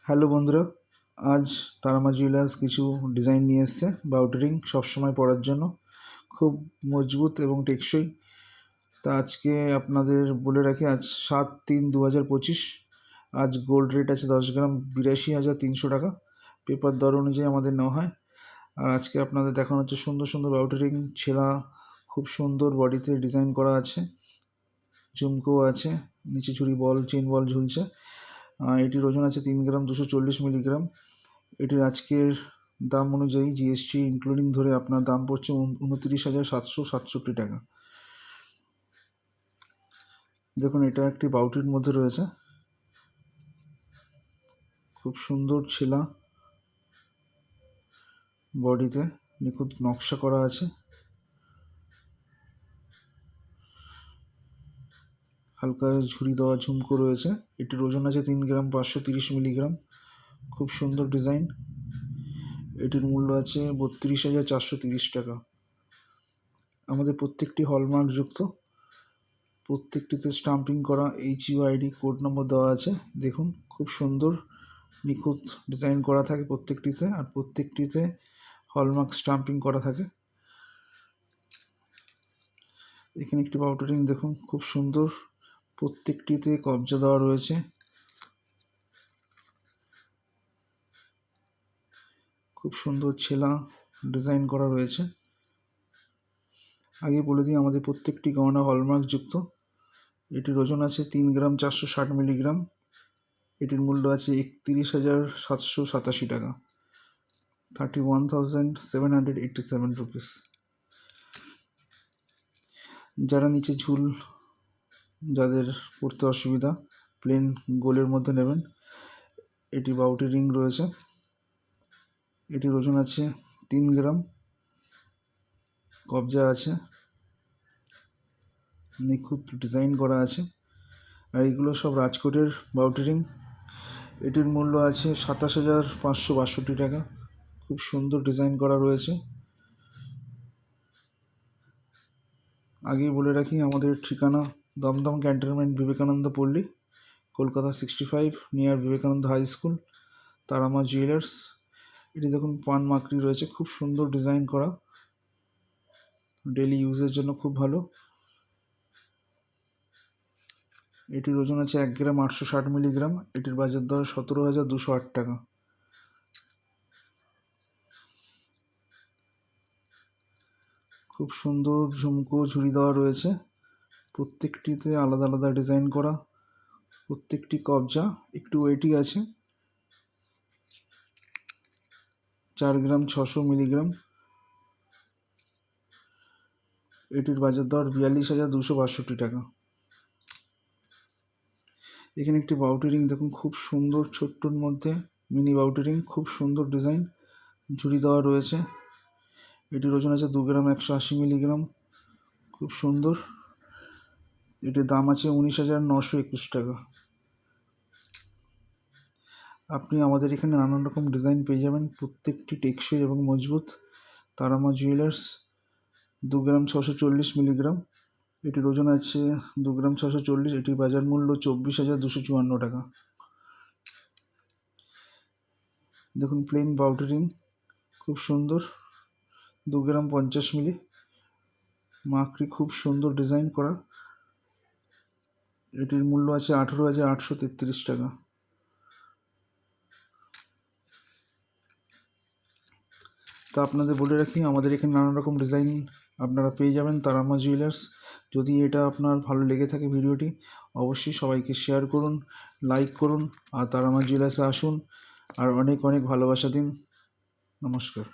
Hello বন্ধুরা, আজ Tara Maa jewellers কিছু ডিজাইন নিয়ে এসছে বাউটি রিং সবসময় পরার জন্য, খুব মজবুত এবং টেকসই। তা আজকে আপনাদের বলে রাখি, আজ 7/3/2025। আজ গোল্ড রেট আছে 10 গ্রাম 82,300 টাকা, পেপার দর অনুযায়ী আমাদের নেওয়া হয়। আর আজকে আপনাদের দেখানো হচ্ছে সুন্দর সুন্দর বাউটি রিং ছেঁড়া, খুব সুন্দর বডিতে ডিজাইন করা আছে, ঝুমকো আছে, নিচে ঝুড়ি বল চেন বল ঝুলছে। এটির ওজন আছে 3 গ্রাম 240 মিলিগ্রাম। এটির আজকের দাম অনুযায়ী জিএসটি ইনক্লুডিং ধরে আপনার দাম পড়ছে 29,767 টাকা। দেখুন, এটা একটি বাউটির মধ্যে রয়েছে, খুব সুন্দর ছেলা, বডিতে নিখুঁত নকশা করা আছে, হালকা ঝুড়ি দেওয়া ঝুমকো রয়েছে। এটির ওজন আছে 3 গ্রাম 530 মিলিগ্রাম। খুব সুন্দর ডিজাইন। এটির মূল্য আছে 32,430 টাকা। আমাদের প্রত্যেকটি হলমার্কযুক্ত, প্রত্যেকটিতে স্টাম্পিং করা HUID কোড নম্বর দেওয়া আছে। দেখুন, খুব সুন্দর নিখুঁত ডিজাইন করা থাকে প্রত্যেকটিতে, আর প্রত্যেকটিতে হলমার্ক স্টাম্পিং করা থাকে। এখানে একটি বাউটি রিং দেখুন, খুব সুন্দর, প্রত্যেকটিতে কবজা দেওয়া রয়েছে, খুব সুন্দর ছেলা ডিজাইন করা রয়েছে। আগে বলে দিই, আমাদের প্রত্যেকটি গহনা হলমার্কযুক্ত। এটির ওজন আছে 3 গ্রাম 460 মিলিগ্রাম। এটির মূল্য আছে 31,787 টাকা, 31,787 রুপিস। যারা নিচে ঝুল, যাদের পড়তে অসুবিধা, প্লেন গোলের মধ্যে নেবেন। এটি বাউটি রিং রয়েছে, এটির ওজন আছে 3 গ্রাম, কবজা আছে, নিখুঁত ডিজাইন করা আছে। আর এগুলো সব রাজকোটের বাউটি রিং। এটির মূল্য আছে 27,562 টাকা, খুব সুন্দর ডিজাইন করা রয়েছে। আগেই বলে রাখি, আমাদের ঠিকানা Dumdum cantonment, Vivekananda Pally, Kolkata 65, near Vivekananda high school, Tarama jewellers. এটি দেখুন, পান মাকড়ি রয়েছে, খুব সুন্দর ডিজাইন করা, ডেলি ইউজের জন্য খুব ভালো। এটির ওজন আছে 1 গ্রাম 860 মিলিগ্রাম। এটির বাজার দর 17,208 টাকা। খুব সুন্দর ঝুমকো ঝুড়ি দেওয়া রয়েছে, প্রত্যেকটিতে আলাদা আলাদা ডিজাইন করা, প্রত্যেকটি কবজা একটু ওয়েটই আছে। 4 গ্রাম 600 মিলিগ্রাম। এটির বাজার দর 42,262 টাকা। এখানে একটি বাউটি রিং দেখুন, খুব সুন্দর, ছোট্টর মধ্যে মিনি বাউটি রিং, খুব সুন্দর ডিজাইন, ঝুড়ি দেওয়া রয়েছে। এটির ওজন আছে 2 গ্রাম 180 মিলিগ্রাম, খুব সুন্দর। এটির দাম আছে 19,921 টাকা। আপনি আমাদের এখানে নানান রকম ডিজাইন পেয়ে যাবেন, প্রত্যেকটি টেকসই এবং মজবুত। তারামা জুয়েলার্স, 2 গ্রাম 640 মিলিগ্রাম। এটির ওজন আছে 2 গ্রাম 640। এটির বাজার মূল্য 24,254 টাকা। দেখুন, প্লেন বাউটি রিং, খুব সুন্দর, 2 গ্রাম 50 মিলি, মাকড়ি খুব সুন্দর ডিজাইন করা। এটির মূল্য আছে 18,833 টাকা। তা আপনাদের বলে রাখি, আমাদের এখানে নানান রকম ডিজাইন আপনারা পেয়ে যাবেন তারামা জুয়েলার্স। যদি এটা আপনার ভালো লেগে থাকে ভিডিওটি, অবশ্যই সবাইকে শেয়ার করুন, লাইক করুন, আর তারামা জুয়েলার্সে আসুন, আর অনেক অনেক ভালোবাসা দিন। নমস্কার।